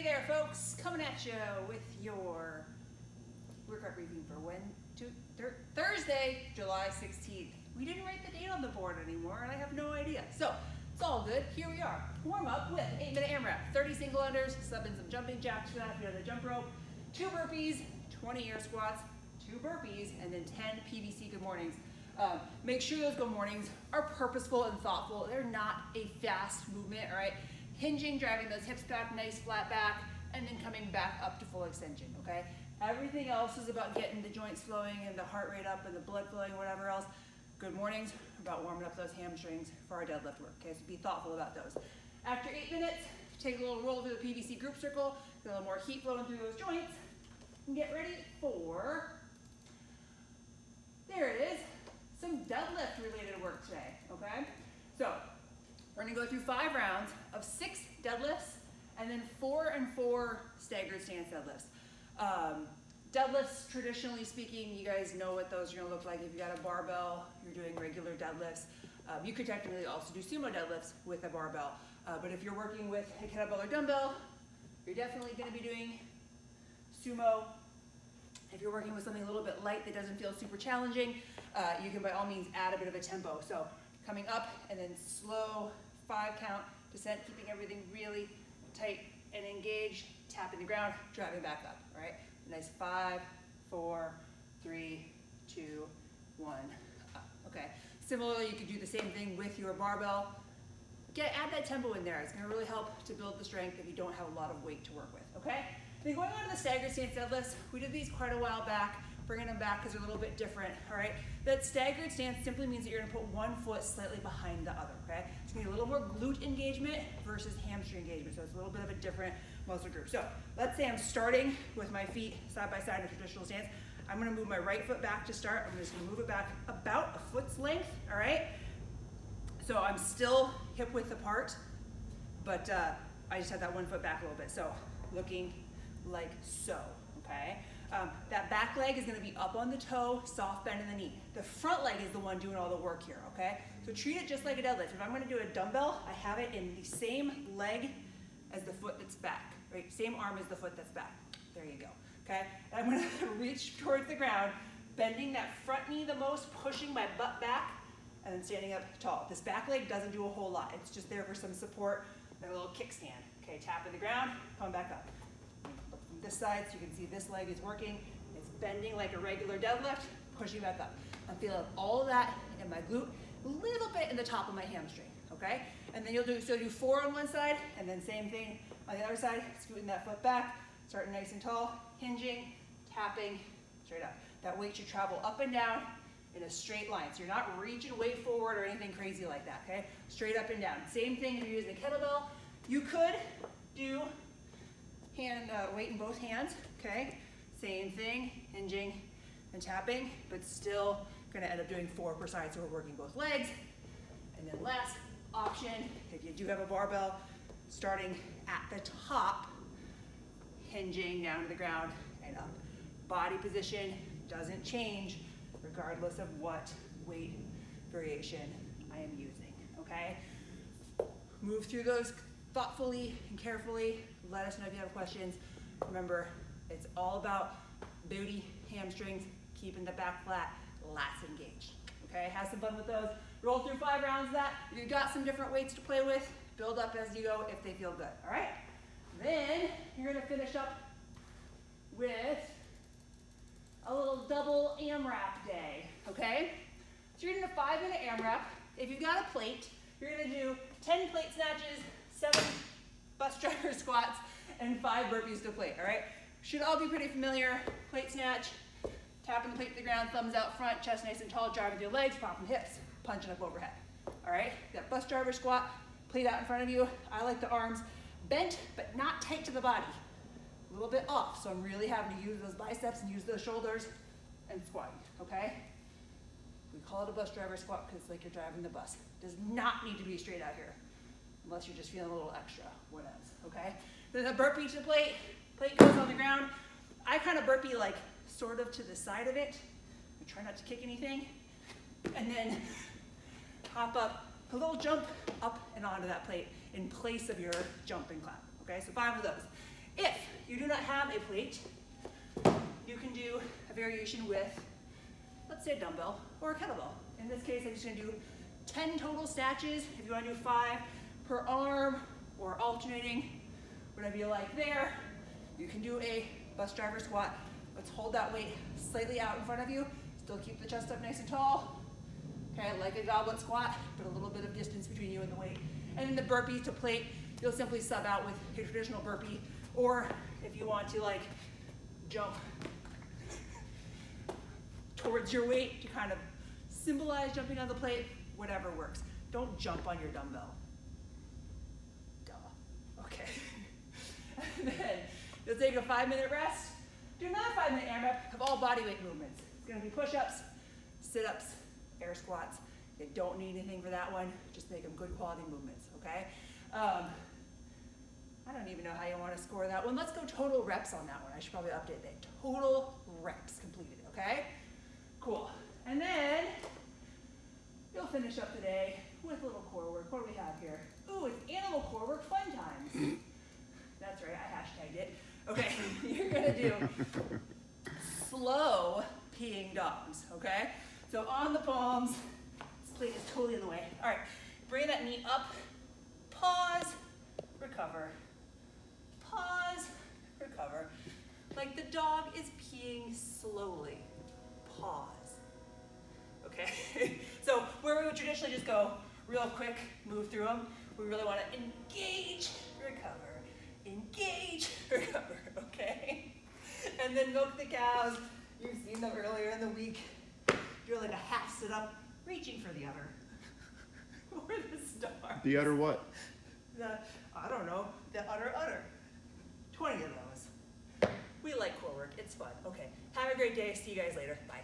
there, folks, coming at you with your workout briefing for Thursday, July 16th. We didn't write the date on the board anymore, and I have no idea. So it's all good. Here we are. Warm up with 8-minute AMRAP, 30 single unders, sub in some jumping jacks for that if you have the jump rope, 2 burpees, 20 air squats, 2 burpees, and then 10 PVC good mornings. Make sure those good mornings are purposeful and thoughtful. They're not a fast movement, all right? Hinging, driving those hips back, nice flat back, and then coming back up to full extension, okay? Everything else is about getting the joints flowing and the heart rate up and the blood flowing, whatever else. Good mornings are about warming up those hamstrings for our deadlift work, okay? So be thoughtful about those. After 8 minutes, take a little roll through the PVC group circle, get a little more heat flowing through those joints, and get ready for, there it is, some deadlift related work today, okay? So we're gonna go through 5 rounds of 6 deadlifts and then 4 and 4 staggered stance deadlifts. Deadlifts, traditionally speaking, you guys know what those are gonna look like. If you got a barbell, you're doing regular deadlifts. You could technically also do sumo deadlifts with a barbell. But if you're working with a kettlebell or dumbbell, you're definitely gonna be doing sumo. If you're working with something a little bit light that doesn't feel super challenging, you can by all means add a bit of a tempo. So coming up and then slow 5 count descent, keeping everything really tight and engaged, tapping the ground, driving back up, all right? Nice 5, 4, 3, 2, 1, up, okay? Similarly, you could do the same thing with your barbell. Add that tempo in there. It's gonna really help to build the strength if you don't have a lot of weight to work with, okay? Then going on to the staggered stance deadlifts, we did these quite a while back, bringing them back because they're a little bit different, all right? That staggered stance simply means that you're gonna put one foot slightly behind the other, okay? It's gonna be a little more glute engagement versus hamstring engagement, so it's a little bit of a different muscle group. So let's say I'm starting with my feet side by side in a traditional stance. I'm gonna move my right foot back to start. I'm just gonna move it back about a foot's length, all right? So I'm still hip width apart, but I just have that one foot back a little bit. So looking like so, okay? That back leg is gonna be up on the toe, soft bend in the knee. The front leg is the one doing all the work here, okay? So treat it just like a deadlift. If I'm gonna do a dumbbell, I have it in the same leg as the foot that's back, right? Same arm as the foot that's back. There you go, okay? And I'm gonna reach towards the ground, bending that front knee the most, pushing my butt back, and then standing up tall. This back leg doesn't do a whole lot. It's just there for some support and a little kickstand. Okay, tapping the ground, come back up. Look from this side so you can see this leg is working. It's bending like a regular deadlift, pushing back up. I'm feeling all of that in my glute, a little bit in the top of my hamstring, okay? And then you'll do 4 on one side, and then same thing on the other side, scooting that foot back, starting nice and tall, hinging, tapping, straight up. That weight should travel up and down in a straight line. So you're not reaching way forward or anything crazy like that, okay? Straight up and down. Same thing if you're using a kettlebell. You could do weight in both hands, okay? Same thing, hinging and tapping, but still gonna end up doing 4 per side, so we're working both legs. And then last option, if you do have a barbell, starting at the top, hinging down to the ground and up. Body position doesn't change regardless of what weight variation I am using, okay? Move through those thoughtfully and carefully. Let us know if you have questions. Remember, it's all about booty, hamstrings, keeping the back flat, lats engaged, okay? Have some fun with those. Roll through 5 rounds of that. If you've got some different weights to play with, build up as you go if they feel good, all right? Then you're gonna finish up with a little double AMRAP day, okay? So you're doing a 5-minute AMRAP. If you've got a plate, you're gonna do 10 plate snatches, 7 bus driver squats, and 5 burpees to plate, all right? Should all be pretty familiar. Plate snatch, tapping the plate to the ground, thumbs out front, chest nice and tall, driving your legs, popping hips, punching up overhead, all right? That bus driver squat, plate out in front of you. I like the arms bent, but not tight to the body. A little bit off, so I'm really having to use those biceps and use those shoulders and squatting, okay? We call it a bus driver squat because it's like you're driving the bus. It does not need to be straight out here, unless you're just feeling a little extra, what else, okay? Then a burpee to the plate, plate goes on the ground. I kind of burpee like sort of to the side of it. I try not to kick anything. And then hop up, a little jump up and onto that plate in place of your jump and clap, okay? So 5 of those. If you do not have a plate, you can do a variation with, let's say, a dumbbell or a kettlebell. In this case, I'm just gonna do 10 total snatches. If you wanna do 5 per arm or alternating, whatever you like there. You can do a bus driver squat. Let's hold that weight slightly out in front of you. Still keep the chest up nice and tall. Okay, like a goblet squat, but a little bit of distance between you and the weight. And then the burpee to plate, you'll simply sub out with a traditional burpee, or if you want to like jump towards your weight to kind of symbolize jumping on the plate, whatever works. Don't jump on your dumbbell. Duh. Okay. And then you'll take a 5-minute rest. Do another 5-minute AMRAP of all body weight movements. It's gonna be push-ups, sit-ups, air squats. You don't need anything for that one. Just make them good quality movements, okay? I don't even know how you want to score that one. Let's go total reps on that one. I should probably update that. Total reps completed, okay? Cool. And then you'll finish up the day with a little core work. What do we have here? Ooh, it's animal core work fun times. That's right, I hashtagged it. Okay, you're gonna do slow peeing dogs, okay? So on the palms, this plate is totally in the way. All right, bring that knee up, pause, recover. Pause, recover. Like the dog is peeing slowly. Pause. Okay, so where we would traditionally just go real quick, move through them, we really want to engage, recover, engage, recover, okay? And then milk the cows. You've seen them earlier in the week. You're like a half sit up, reaching for the udder. Or the star. The udder what? I don't know, the udder. 20 of those. We like core work, it's fun. Okay, have a great day. See you guys later. Bye.